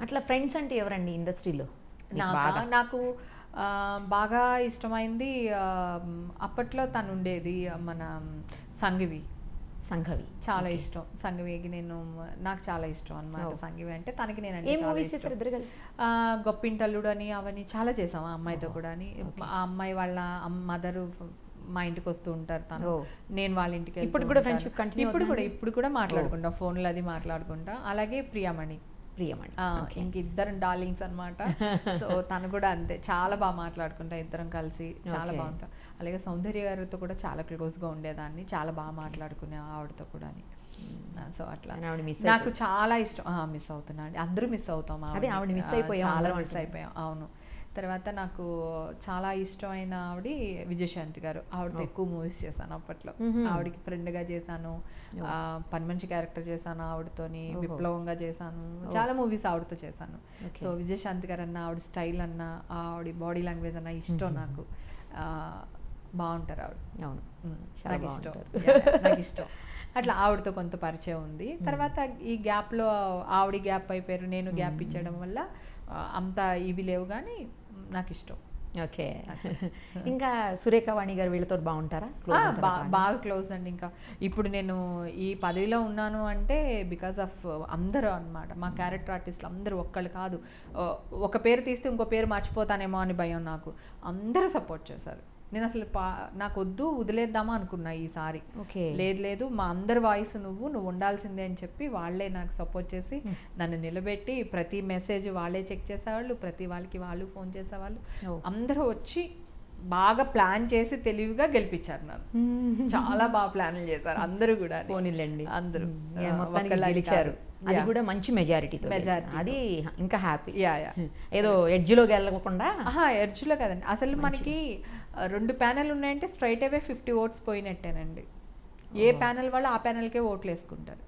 అట్లా ఫ్రెండ్స్ అంటే ఎవరండి ఇండస్ట్రీలో? నాకు బాగా ఇష్టమైంది అప్పట్లో తను ఉండేది మన సంఘవి. చాలా ఇష్టం సంఘవికి. నాకు చాలా ఇష్టం అన్నమాట సంఘవి అంటే. తనకి నేను గొప్పింటల్లుడు అని అవన్నీ చాలా చేసాం ఆ అమ్మాయితో కూడా. అని ఆ అమ్మాయి వాళ్ళ మదరు మా ఇంటికి వస్తూ ఉంటారు, తను నేను వాళ్ళ ఇంటికి. ఇప్పుడు కూడా మాట్లాడుకుంటాం, ఫోన్లో అది మాట్లాడుకుంటా. అలాగే ప్రియమణి ఇంకిద్దరం డార్లింగ్స్ అనమాట. సో తను కూడా అంతే, చాలా బాగా మాట్లాడుకుంటా, ఇద్దరం కలిసి చాలా బాగుంటాం. అలాగే సౌందర్య గారితో కూడా చాలా క్లోజ్గా ఉండేదాన్ని, చాలా బాగా మాట్లాడుకునే ఆవిడతో కూడా. సో అట్లా నాకు చాలా ఇష్టం. మిస్ అవుతున్నా అండి, అందరూ మిస్ అవుతాం, ఆవిడ మిస్ అయిపోయాం. అవును. తర్వాత నాకు చాలా ఇష్టమైన ఆవిడ విజయశాంతి గారు. ఆవిడతో ఎక్కువ మూవీస్ చేశాను అప్పట్లో. ఆవిడకి ఫ్రెండ్గా చేశాను, పని మనిషి క్యారెక్టర్ చేశాను ఆవిడతోని, విప్లవంగా చేశాను, చాలా మూవీస్ ఆవిడతో చేశాను. సో విజయశాంతి గారు అన్న, ఆవిడ స్టైల్ అన్న, ఆవిడ బాడీ లాంగ్వేజ్ అన్న ఇష్టం నాకు. బాగుంటారు ఆవిడ. అవును, నాకు ఇష్టం. అట్లా ఆవిడతో కొంత పరిచయం ఉంది. తర్వాత ఈ గ్యాప్లో ఆవిడ గ్యాప్ అయిపోయారు, నేను గ్యాప్ ఇచ్చడం వల్ల అంత ఇవి లేవు, కానీ నాకు ఇష్టం. ఓకే. ఇంకా సురేఖవాణి గారు వీళ్ళతో బాగుంటారా? బాగా క్లోజ్ అండి. ఇంకా ఇప్పుడు నేను ఈ పదవిలో ఉన్నాను అంటే బికాస్ ఆఫ్ అందరూ అనమాట. మా క్యారెక్టర్ ఆర్టిస్టులు అందరూ ఒక్కళ్ళు కాదు. ఒక పేరు తీస్తే ఇంకో పేరు మర్చిపోతానేమో అని భయం నాకు. అందరూ సపోర్ట్ చేశారు. నేను అసలు నాకు వద్దు, వదిలేద్దామా అనుకున్నా ఈసారి. లేదు మా అందరి వాయిస్ నువ్వు ఉండాల్సిందే అని చెప్పి వాళ్ళే నాకు సపోర్ట్ చేసి నన్ను నిలబెట్టి ప్రతి మెసేజ్ వాళ్ళే చెక్ చేసేవాళ్ళు, ప్రతి వాళ్ళకి వాళ్ళు ఫోన్ చేసేవాళ్ళు. అందరూ వచ్చి బాగా ప్లాన్ చేసి తెలివిగా గెలిపించారు నన్ను. చాలా బాగా ప్లాన్లు చేశారు అందరూ కూడా. అందరూ గెలిచారు, అది కూడా మంచి మెజారిటీ. అది ఇంకా హ్యాపీ. ఏదో ఎడ్జ్లోకి వెళ్ళకుండా. ఎడ్జ్లో కదండి, అసలు మనకి 2 ప్యానెల్ ఉన్నాయంటే స్ట్రైట్ అవే 50 ఓట్స్ పోయినట్టేనండి. ఏ ప్యానెల్ వాళ్ళు ఆ ప్యానెల్కే ఓట్లు వేసుకుంటారు,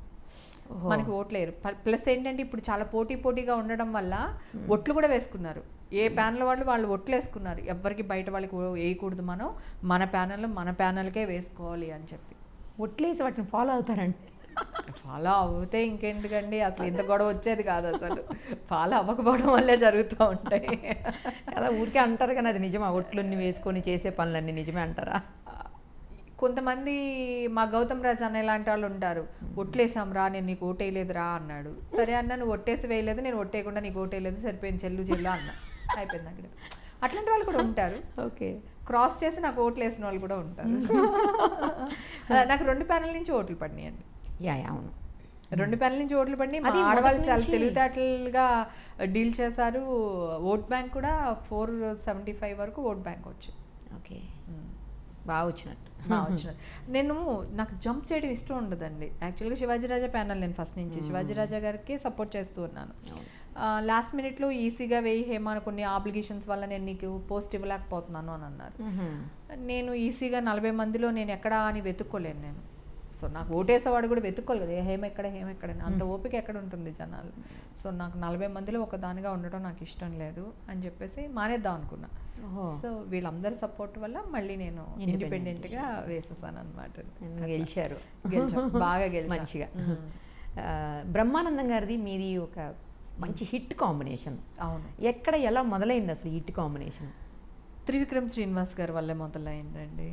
మనకి ఓట్లేరు. ప్లస్ ఏంటంటే ఇప్పుడు చాలా పోటీగా ఉండడం వల్ల ఓట్లు కూడా వేసుకున్నారు. ఏ ప్యానెల్ వాళ్ళు ఓట్లు వేసుకున్నారు. ఎవరికి బయట వాళ్ళకి వేయకూడదు, మన ప్యానెల్కే వేసుకోవాలి అని చెప్పి ఓట్లేసి వాటిని ఫాలో అవుతారండి. ఫాలో అవుతే ఇంకెందుకండి, అసలు ఇంత గొడవ వచ్చేది కాదు. అసలు ఫాలో అవ్వకపోవడం వల్లే జరుగుతూ ఉంటాయి కదా. ఊరికే అంటారు కానీ అది నిజమా? ఓట్లన్నీ వేసుకొని చేసే పనులన్నీ నిజమే అంటారా? కొంతమంది మా గౌతమ్ రాజు అనే లాంటి వాళ్ళు ఉంటారు. ఒట్లేసాం రా, నేను నీకు ఓటేయలేదు రా అన్నాడు. సరే అన్న, నువ్వు ఒట్టేసి వేయలేదు, నేను ఒట్టేయకుండా నీకు ఓటేయలేదు, సరిపోయింది చెల్లు అన్న, అయిపోయింది అక్కడ. అట్లాంటి వాళ్ళు కూడా ఉంటారు. ఓకే, క్రాస్ చేసి నాకు ఓట్లు వేసిన వాళ్ళు కూడా ఉంటారు. నాకు 2 ప్యానెల్ నుంచి ఓట్లు పడినాయండి. అవును, 2 ప్యానెల్ నుంచి ఓట్లు పడి ఆడవాళ్ళు చాలా తెలివితేటలుగా డీల్ చేశారు. ఓట్ బ్యాంక్ కూడా 475 వరకు ఓట్ బ్యాంక్ వచ్చి. ఓకే, బాగా వచ్చినట్టు. నాకు జంప్ చేయడం ఇష్టం ఉండదండి యాక్చువల్గా. శివాజీరాజా ప్యానల్ నేను ఫస్ట్ నుంచి శివాజీరాజా గారికి సపోర్ట్ చేస్తూ ఉన్నాను. లాస్ట్ మినిట్లో ఈసీగా వేయి హేమ, కొన్ని ఆబ్లిగేషన్స్ వల్ల నేను నీకు పోస్ట్ ఇవ్వలేకపోతున్నాను అని అన్నారు. నేను ఈసీగా 40 మందిలో నేను ఎక్కడా అని వెతుక్కోలేను నేను. సో నాకు ఓటేసేవాడు కూడా వెతుక్కోలేదు, హేమ ఎక్కడ అంత ఓపిక ఎక్కడ ఉంటుంది జనాలు. సో నాకు 40 మందిలో ఒక దానిగా ఉండటం నాకు ఇష్టం లేదు అని చెప్పేసి మానేద్దాం అనుకున్నా. సో వీళ్ళందరి సపోర్ట్ వల్ల మళ్ళీ నేను ఇండిపెండెంట్గా వేసేసాను అనమాట. బాగా గెలిచి మంచిగా. బ్రహ్మానందం గారిది మీది ఒక మంచి హిట్ కాంబినేషన్. అవును, ఎక్కడ ఎలా మొదలైంది అసలు హిట్ కాంబినేషన్? త్రివిక్రమ్ శ్రీనివాస్ గారి వల్లే మొదలైందండి.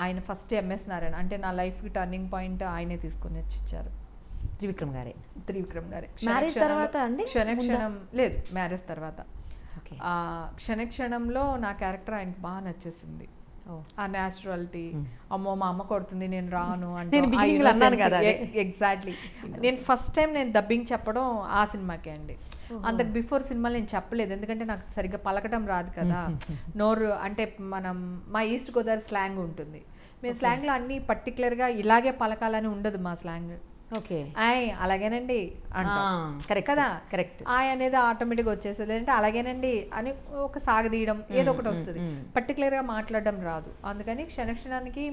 ఆయన ఫస్ట్ ఎంఎస్ నారాయణ, అంటే నా లైఫ్కి టర్నింగ్ పాయింట్ ఆయనే తీసుకొని వచ్చి ఇచ్చారు. త్రివిక్రమ్ గారే. మ్యారేజ్ తర్వాత అండి? క్షణం లేదు, మ్యారేజ్ తర్వాత. క్షణంలో నా క్యారెక్టర్ ఆయనకి బాగా నచ్చేసింది. ఆ న్యాచురాలిటీ, అమ్మో మా అమ్మ కొడుతుంది నేను రాను అంటే. ఎగ్జాక్ట్లీ, నేను ఫస్ట్ టైం నేను డబ్బింగ్ చెప్పడం ఆ సినిమాకే అండి. అంతకు బిఫోర్ సినిమాలు నేను చెప్పలేదు, ఎందుకంటే నాకు సరిగ్గా పలకటం రాదు కదా. నోరు అంటే మా ఈస్ట్ గోదావరి స్లాంగ్ ఉంటుంది, మేము స్లాంగ్లో అన్ని పర్టికులర్గా ఇలాగే పలకాలని ఉండదు మా స్లాంగ్. ఓకే, అలాగేనండి అంటాం, కరెక్ట్ కదా. కరెక్ట్, అనేది ఆటోమేటిక్గా వచ్చేస్తుంది. అంటే అలాగేనండి అని ఒక సాగదీయడం ఏదో ఒకటి వస్తుంది, పర్టికులర్గా మాట్లాడడం రాదు. అందుకని క్షణానికి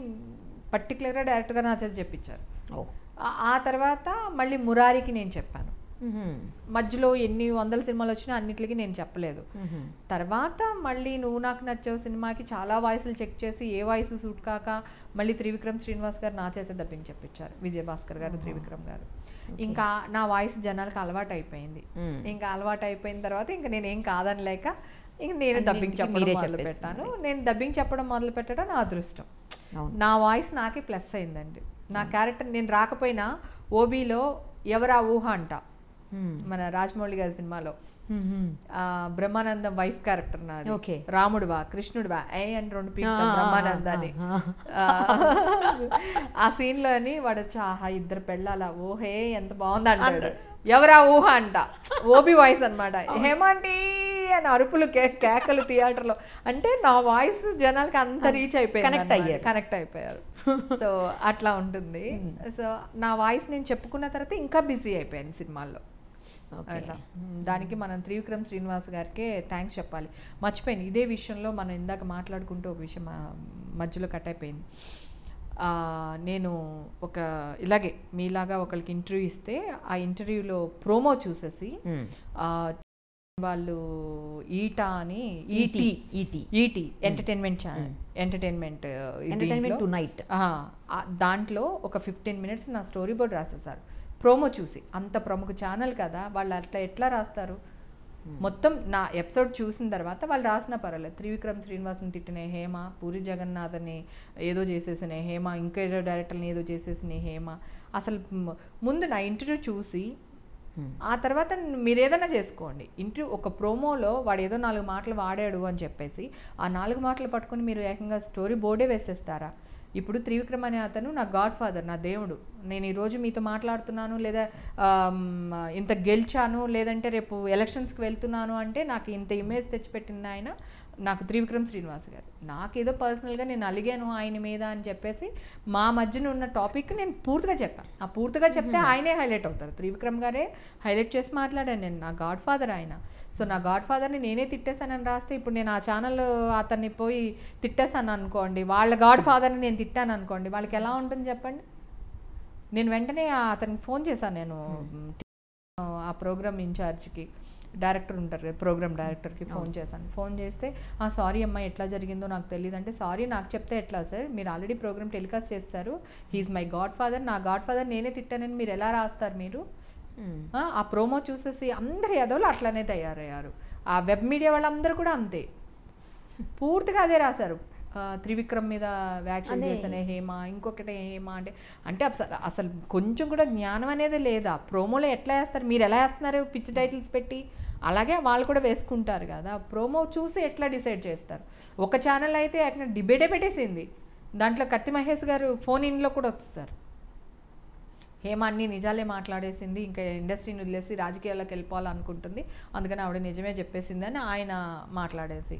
పర్టికులర్గా డైరెక్ట్గా నా చేసి చెప్పించారు. ఆ తర్వాత మళ్ళీ మురారికి నేను చెప్పాను. మధ్యలో ఎన్ని వందల సినిమాలు వచ్చినా అన్నిటికీ నేను చెప్పలేదు. తర్వాత మళ్ళీ నువ్వు నాకు నచ్చావు సినిమాకి చాలా వాయిస్లు చెక్ చేసి ఏ వాయిస్ సూట్ కాక మళ్ళీ త్రివిక్రమ్ శ్రీనివాస్ గారు నా చేత డబ్బింగ్ చెప్పించారు, విజయభాస్కర్ గారు, త్రివిక్రమ్ గారు. ఇంకా నా వాయిస్ జనాలకు అలవాటు అయిపోయింది. ఇంకా అలవాటు అయిపోయిన తర్వాత ఇంకా నేనేం కాదనిలేక ఇంక నేను డబ్బింగ్ చెప్పడం మొదలు పెట్టాను. నేను డబ్బింగ్ చెప్పడం మొదలు పెట్టడం నా అదృష్టం. నా వాయిస్ నాకే ప్లస్ అయిందండి. నా క్యారెక్టర్ నేను రాకపోయినా ఓబీలో ఎవరా ఊహ అంట, మన రాజమౌళి గారి సినిమాలో బ్రహ్మానందం వైఫ్ క్యారెక్టర్ నాది. రాముడువా కృష్ణుడువా అని 2 పీకుతాను బ్రహ్మానందాన్ని. ఆ సీన్లోని వాడు చాహా 2 పెళ్ళాల ఓహే ఎంత బాగుంది అంటాడు. ఎవరా ఊహ అంట, ఓబీ వాయిస్ అనమాట. హేమాంటి అని అరుపులు కేకలు థియేటర్లో. అంటే నా వాయిస్ జనాలకి అంత రీచ్ అయిపోయింది, కనెక్ట్ అయిపోయారు. సో అట్లా ఉంటుంది. సో నా వాయిస్ నేను చెప్పుకున్న తర్వాత ఇంకా బిజీ అయిపోయాను సినిమాల్లో. అట్లా దానికి మనం త్రివిక్రమ్ శ్రీనివాస్ గారికే థ్యాంక్స్ చెప్పాలి. మర్చిపోయాను ఇదే విషయంలో మనం ఇందాక మాట్లాడుకుంటూ ఒక విషయం మధ్యలో కట్ అయిపోయింది. నేను ఒక ఇలాగే మీలాగా ఒకరికి ఇంటర్వ్యూ ఇస్తే ఆ ఇంటర్వ్యూలో ప్రోమో చూసేసి వాళ్ళు ఈటా అని ET entertainment channel, entertainment night, దాంట్లో ఒక 15 minutes నా స్టోరీ బోర్డ్ రాసేసారు ప్రోమో చూసి. అంత ప్రముఖ ఛానల్ కదా, వాళ్ళు అట్లా ఎట్లా రాస్తారు? మొత్తం నా ఎపిసోడ్ చూసిన తర్వాత వాళ్ళు రాసిన పర్వాలేదు. త్రివిక్రమ్ శ్రీనివాస్ని తిట్టిన హేమ, పూరి జగన్నాథ్ని ఏదో చేసేసిన హేమ, ఇంకేదో డైరెక్టర్ని ఏదో చేసేసిన హేమ. అసలు ముందు నా ఇంటర్వ్యూ చూసి ఆ తర్వాత మీరు ఏదైనా చేసుకోండి. ఇంటర్వ్యూ ఒక ప్రోమోలో వాడు ఏదో 4 మాటలు వాడాడు అని చెప్పేసి ఆ 4 మాటలు పట్టుకొని మీరు ఏకంగా స్టోరీ బోర్డే వేసేస్తారా? ఇప్పుడు త్రివిక్రమ్ అనే అతను నా గాడ్ ఫాదర్, నా దేవుడు. నేను ఈరోజు మీతో మాట్లాడుతున్నాను, లేదా ఇంత గెలిచాను, లేదంటే రేపు ఎలక్షన్స్కి వెళ్తున్నాను అంటే నాకు ఇంత ఇమేజ్ తెచ్చిపెట్టింది ఆయన, నాకు త్రివిక్రమ్ శ్రీనివాస్ గారు. నాకేదో పర్సనల్గా నేను అలిగాను ఆయన మీద అని చెప్పేసి మా మధ్యన ఉన్న టాపిక్ నేను పూర్తిగా చెప్పాను. ఆ పూర్తిగా చెప్తే ఆయనే హైలైట్ అవుతారు, త్రివిక్రమ్ గారే హైలైట్ చేసి మాట్లాడాను నేను. నా గాడ్ ఫాదర్ ఆయన. సో నా గాడ్ ఫాదర్ని నేనే తిట్టేశానని రాస్తే ఇప్పుడు నేను ఆ ఛానల్ అతన్ని పోయి తిట్టేశాను అనుకోండి, వాళ్ళ గాడ్ ఫాదర్ని నేను తిట్టాను అనుకోండి, వాళ్ళకి ఎలా ఉంటుంది చెప్పండి? నేను వెంటనే అతనికి ఫోన్ చేశాను. నేను ఆ ప్రోగ్రామ్ ఇన్ఛార్జ్కి, డైరెక్టర్ ఉంటారు, ప్రోగ్రామ్ డైరెక్టర్కి ఫోన్ చేశాను. ఫోన్ చేస్తే సారీ అమ్మాయి ఎట్లా జరిగిందో నాకు తెలియదు అంటే, సారీ నాకు చెప్తే ఎట్లా సార్, మీరు ఆల్రెడీ ప్రోగ్రామ్ టెలికాస్ట్ చేస్తారు, హీఈస్ మై గాడ్ ఫాదర్, నా గాడ్ ఫాదర్ నేనే తిట్టానని మీరు ఎలా రాస్తారు మీరు? ఆ ప్రోమో చూసేసి అందరు ఎదవలు అట్లనే తయారయ్యారు. ఆ వెబ్ మీడియా వాళ్ళందరూ కూడా అంతే, పూర్తిగా అదే రాశారు. త్రివిక్రమ్ మీద వ్యాఖ్యలు చేసిన హేమ, ఇంకొకటి హేమ అంటే అంటే అసలు కొంచెం కూడా జ్ఞానం అనేది లేదా? ప్రోమోలో ఎట్లా వేస్తారు? మీరు ఎలా వేస్తున్నారు పిచ్ టైటిల్స్ పెట్టి? అలాగే వాళ్ళు కూడా వేసుకుంటారు కదా. ప్రోమో చూసి ఎట్లా డిసైడ్ చేస్తారు? ఒక ఛానల్ అయితే డిబేటే పెట్టేసింది, దాంట్లో కత్తి మహేష్ గారు ఫోన్ ఇన్లో కూడా వస్తారు. హేమ అన్ని నిజాలే మాట్లాడేసింది, ఇంకా ఇండస్ట్రీని వదిలేసి రాజకీయాల్లోకి వెళ్ళిపోవాలనుకుంటుంది, అందుకని ఆవిడ నిజమే చెప్పేసింది అని ఆయన మాట్లాడేసి.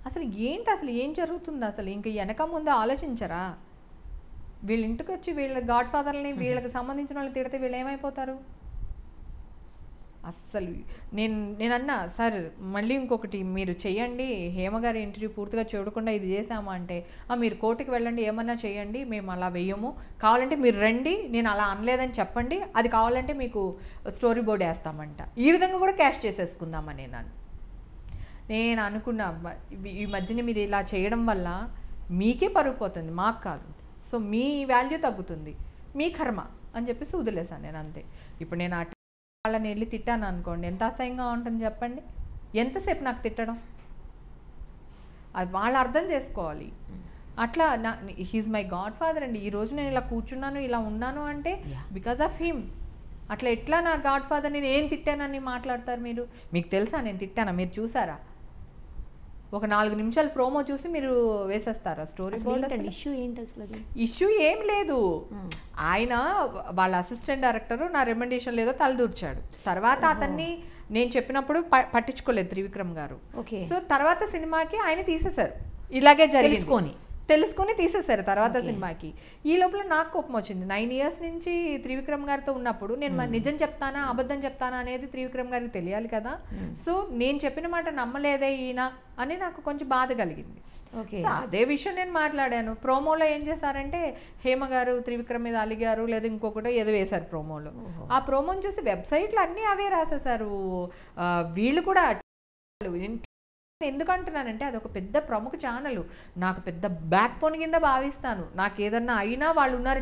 అసలు ఏంటి, అసలు ఏం జరుగుతుంది? అసలు ఇంక వెనక ముందు ఆలోచించరా? వీళ్ళ ఇంటికి వచ్చి వీళ్ళ గాడ్ ఫాదర్ని వీళ్ళకి సంబంధించిన వాళ్ళు తిడితే వీళ్ళు ఏమైపోతారు? అస్సలు నేను అన్నా, సార్ మళ్ళీ ఇంకొకటి మీరు చెయ్యండి, హేమగారి ఇంటర్వ్యూ పూర్తిగా చూడకుండా ఇది చేసామా అంటే, మీరు కోర్టుకి వెళ్ళండి, ఏమన్నా చేయండి, మేము అలా వేయము, కావాలంటే మీరు రండి, నేను అలా అనలేదని చెప్పండి, అది కావాలంటే మీకు స్టోరీ బోర్డ్ వేస్తామంట. ఈ విధంగా కూడా క్యాష్ చేసేసుకుందామని నేను అనుకున్నా. ఈ మధ్యన మీరు ఇలా చేయడం వల్ల మీకే పరుగు పోతుంది, మాకు కాదు. సో మీ వాల్యూ తగ్గుతుంది, మీ కర్మ అని చెప్పేసి వదిలేసాను నేను, అంతే. ఇప్పుడు నేను వాళ్ళని వెళ్ళి తిట్టాను అనుకోండి, ఎంత అసహ్యంగా ఉంటుంది చెప్పండి? ఎంతసేపు నాకు తిట్టడం? అది వాళ్ళు అర్థం చేసుకోవాలి. అట్లా హీజ్ మై గాడ్ ఫాదర్ అండి. ఈరోజు నేను ఇలా కూర్చున్నాను, ఇలా ఉన్నాను అంటే బికాజ్ ఆఫ్ హిమ్. అట్లా ఎట్లా నా గాడ్ ఫాదర్ నేను ఏం తిట్టానని మాట్లాడతారు మీరు? మీకు తెలుసా నేను తిట్టానా? మీరు చూసారా? ఒక 4 నిమిషాలు ప్రోమో చూసి మీరు వేసేస్తారా స్టోరీ బోర్డ్? ఇష్యూ ఏంటి అసలు? ఇష్యూ ఏం లేదు. ఆయన వాళ్ళ అసిస్టెంట్ డైరెక్టర్ నా రికమెండేషన్ లేదో తలదూర్చాడు. తర్వాత అతన్ని నేను చెప్పినప్పుడు పట్టించుకోలేదు త్రివిక్రమ్ గారు. సో తర్వాత సినిమాకి ఆయన తీసేశారు. ఇలాగే జరిగింది, తెలుసుకుని తీసేశారు తర్వాత సినిమాకి. ఈ లోపల నాకు కోపం వచ్చింది. 9 years నుంచి త్రివిక్రమ్ గారితో ఉన్నప్పుడు నేను నిజం చెప్తానా అబద్ధం చెప్తానా అనేది త్రివిక్రమ్ గారికి తెలియాలి కదా. సో నేను చెప్పిన మాట నమ్మలేదే ఈయన అని నాకు కొంచెం బాధ కలిగింది. సో అదే విషయం నేను మాట్లాడాను. ప్రోమోలో ఏం చేశారంటే హేమ గారు త్రివిక్రమ్ మీద అలిగారు లేదా ఇంకొకటి ఏదో వేశారు ప్రోమోలో. ఆ ప్రోమోని చూసి వెబ్సైట్లు అన్నీ అవే రాసేసారు. వీళ్ళు కూడా ఎందుకు అంటున్నానంటే అదొక పెద్ద ప్రముఖ ఛానల్, నాకు పెద్ద బ్యాక్ బోన్ కింద భావిస్తాను. నాకు ఏదన్నా అయినా వాళ్ళు ఉన్నారు,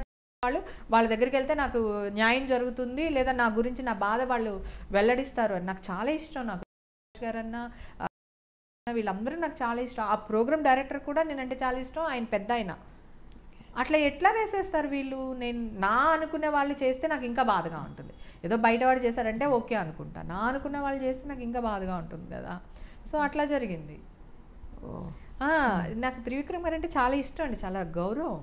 వాళ్ళ దగ్గరికి వెళ్తే నాకు న్యాయం జరుగుతుంది లేదా నా గురించి నా బాధ వాళ్ళు వెల్లడిస్తారు అని నాకు చాలా ఇష్టం. నాకు గారన్నా వీళ్ళందరూ నాకు చాలా ఇష్టం. ఆ ప్రోగ్రామ్ డైరెక్టర్ కూడా నేనంటే చాలా ఇష్టం. ఆయన పెద్ద ఆయన. అట్లా ఎట్లా వేసేస్తారు వీళ్ళు? నేను నా అనుకునే వాళ్ళు చేస్తే నాకు ఇంకా బాధగా ఉంటుంది. ఏదో బయట వాడు చేశారంటే ఓకే అనుకుంటా, నా అనుకునే వాళ్ళు చేస్తే నాకు ఇంకా బాధగా ఉంటుంది కదా. సో అట్లా జరిగింది. నాకు త్రివిక్రమ్ గారు అంటే చాలా ఇష్టం అండి, చాలా గౌరవం.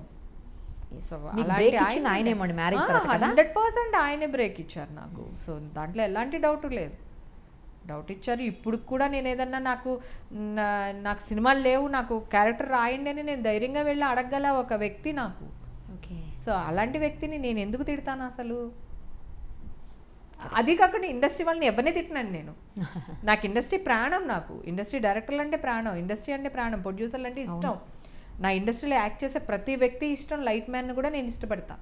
100% ఆయనే బ్రేక్ ఇచ్చారు నాకు. సో దాంట్లో ఎలాంటి డౌట్ లేదు, డౌట్ ఇచ్చారు. ఇప్పుడు కూడా నేను ఏదన్నా నాకు సినిమాలు లేవు, నాకు క్యారెక్టర్ రాయండి అని నేను ధైర్యంగా వెళ్ళి అడగగల ఒక వ్యక్తి నాకు. సో అలాంటి వ్యక్తిని నేను ఎందుకు తిడతాను అసలు? అది కాకుండా ఇండస్ట్రీ వాళ్ళని ఎవరిని తిట్టినాను నేను. నాకు ఇండస్ట్రీ ప్రాణం, నాకు ఇండస్ట్రీ డైరెక్టర్లు అంటే ప్రాణం, ఇండస్ట్రీ అంటే ప్రాణం, ప్రొడ్యూసర్లు అంటే ఇష్టం. నా ఇండస్ట్రీలో యాక్ట్ చేసే ప్రతి వ్యక్తి ఇష్టం. లైట్ మ్యాన్ కూడా నేను ఇష్టపడతా.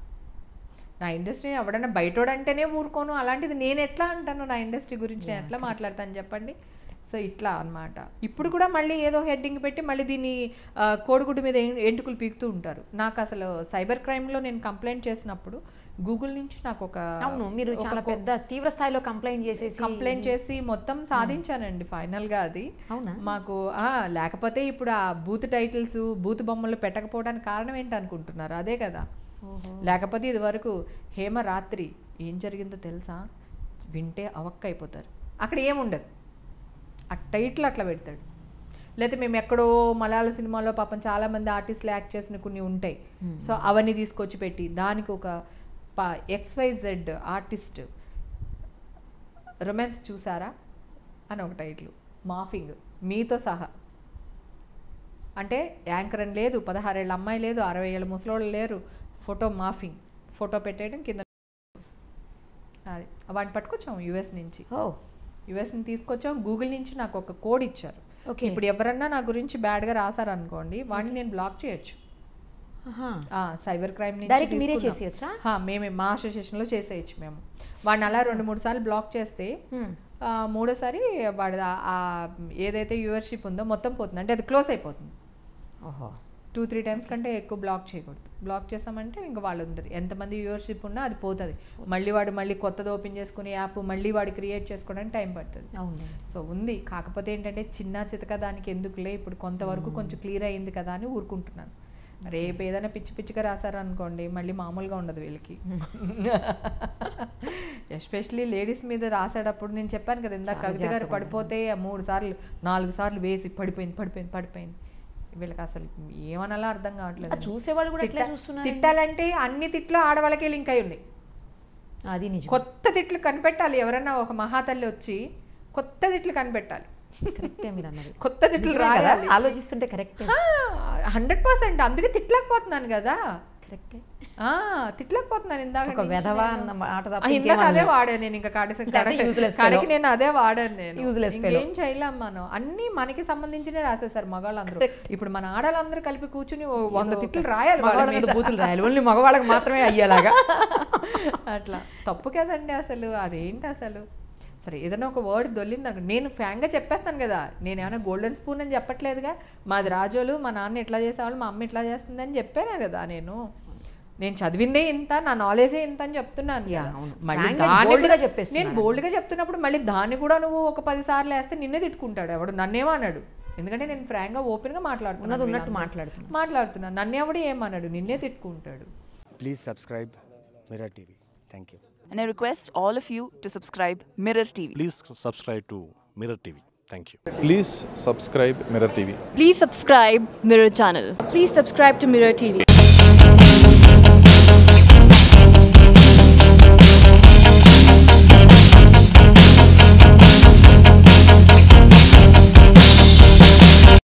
నా ఇండస్ట్రీ ఎవడన్నా బయటోడంటేనే ఊరుకోను. అలాంటిది నేను ఎట్లా అంటాను నా ఇండస్ట్రీ గురించి, నేను ఎట్లా మాట్లాడతాను చెప్పండి. సో ఇట్లా అనమాట. ఇప్పుడు కూడా మళ్ళీ ఏదో హెడ్డింగ్ పెట్టి మళ్ళీ దీన్ని కోడిగుడ్డు మీద ఎంటుకులు పీకుతూ ఉంటారు. నాకు అసలు సైబర్ క్రైమ్లో నేను కంప్లైంట్ చేసినప్పుడు గూగుల్ నుంచి నాకు మీరు చాలా పెద్ద తీవ్ర స్థాయిలో కంప్లైంట్ చేసి మొత్తం సాధించానండి ఫైనల్గా. అది మాకు లేకపోతే ఇప్పుడు ఆ బూత్ టైటిల్స్ బూత్ బొమ్మలు పెట్టకపోవడానికి కారణం ఏంటి అనుకుంటున్నారు? అదే కదా. లేకపోతే ఇది వరకు హేమ రాత్రి ఏం జరిగిందో తెలుసా వింటే అవక్క అయిపోతారు. అక్కడ ఏముండదు, ఆ టైటిల్ అట్లా పెడతాడు. లేకపోతే మేము ఎక్కడో మలయాళ సినిమాలో పాపం చాలామంది ఆర్టిస్టులు యాక్ట్ చేసిన కొన్ని ఉంటాయి. సో అవన్నీ తీసుకొచ్చి పెట్టి దానికి ఒక XYZ ఆర్టిస్ట్ రొమాన్స్ చూసారా అని ఒక టైటిల్, మాఫింగ్ మీతో సహా. అంటే యాంకర్ అని లేదు, 16 ఏళ్ళ అమ్మాయి లేదు, 60 ఏళ్ళ ముసలోళ్ళు లేరు, ఫోటో మాఫింగ్, ఫోటో పెట్టేయడం కింద. అది వాటిని పట్టుకొచ్చాం యుఎస్ నుంచి. యుఎస్ని తీసుకొచ్చాం. గూగుల్ నుంచి నాకు ఒక కోడ్ ఇచ్చారు. ఇప్పుడు ఎవరన్నా నా గురించి బ్యాడ్గా రాశారనుకోండి, వాడిని నేను బ్లాక్ చేయొచ్చు. సైబర్ క్రైమ్ నుంచి మేమే మా అసోసియేషన్లో చేసేయచ్చు. మేము వాడిని అలా 2-3 సార్లు బ్లాక్ చేస్తే మూడోసారి వాడి ఏదైతే వ్యూవర్షిప్ ఉందో మొత్తం పోతుంది, అంటే అది క్లోజ్ అయిపోతుంది. 2-3 times కంటే ఎక్కువ బ్లాక్ చేయకూడదు. బ్లాక్ చేస్తామంటే ఇంకా వాళ్ళు ఉండరు. ఎంతమంది వ్యూవర్షిప్ ఉన్నా అది పోతుంది. మళ్ళీ కొత్తది ఓపెన్ చేసుకుని యాప్ మళ్ళీ వాడు క్రియేట్ చేసుకోవడానికి టైం పడుతుంది. సో ఉంది. కాకపోతే ఏంటంటే చిన్న చితక దానికి ఎందుకులే, ఇప్పుడు కొంతవరకు కొంచెం క్లియర్ అయ్యింది కదా అని ఊరుకుంటున్నాను. రేపు ఏదైనా పిచ్చిగా రాశారనుకోండి మళ్ళీ మామూలుగా ఉండదు వీళ్ళకి. ఎస్పెషలీ లేడీస్ మీద రాసేటప్పుడు నేను చెప్పాను కదా ఇందాక, కవిత గారు పడిపోతే 3 సార్లు 4 సార్లు వేసి పడిపోయింది. వీళ్ళకి అసలు ఏమనాలో అర్థం కావట్లేదు. చూసేవాళ్ళు కూడా ఎట్లా చూస్తున్నారు? తిట్టాలంటే అన్ని తిట్లు ఆడవాళ్ళకే లింక్ అయి ఉన్నాయి. అది నిజం. కొత్త తిట్లు కనిపెట్టాలి. ఎవరన్నా ఒక మహాతల్లి వచ్చి కొత్త తిట్లు కనిపెట్టాలి. కొత్త తిట్లు రాయాలి. ఆలోచిస్తుంటే కరెక్ట్ 100%. అందుకే తిట్టలేకపోతున్నాను కదా. తిట్టలేకపోతున్నాను. ఇందాక అదే వాడాను నేను. ఇంకా కాడికి నేను అదే వాడాను నేను. ఏం చేయలేం మనం. అన్ని మనకి సంబంధించిన రాసేసారు మగవాళ్ళందరూ. ఇప్పుడు మన ఆడవాళ్ళందరూ కలిపి కూర్చుని 100 తిట్లు రాయాలి. ఓన్లీ మగవాళ్ళకి మాత్రమే అయ్యేలాగా. అట్లా తప్పు కదండి అసలు. అదేంటి అసలు? సరే ఏదైనా ఒక వర్డ్ దొల్లిందనుకో నేను ఫ్యాంక్గా చెప్పేస్తాను కదా. నేను ఏమైనా గోల్డెన్ స్పూన్ అని చెప్పట్లేదుగా. మాది రాజోలు, మా నాన్న ఎట్లా చేసేవాళ్ళు, మా అమ్మ ఎట్లా చేస్తుంది అని చెప్పానే కదా. నేను చదివిందే ఇంత, నా నాలెడ్జే ఇంత అని చెప్తున్నాను. నేను బోల్డ్గా చెప్తున్నప్పుడు మళ్ళీ దాన్ని కూడా నువ్వు ఒక 10 సార్లు వేస్తే నిన్నే తిట్టుకుంటాడు ఎవడు, నన్నేమో అన్నాడు. ఎందుకంటే నేను ఫ్రాంక్గా ఓపెన్గా మాట్లాడుతున్నాను. నన్నేవాడు ఏమన్నాడు, నిన్నే తిట్టుకుంటాడు. Please subscribe Mirror TV. Thank you. And I request all of you to subscribe Mirror TV. Please subscribe to Mirror TV. Thank you. Please subscribe Mirror TV. Please subscribe Mirror channel. Please subscribe to Mirror TV.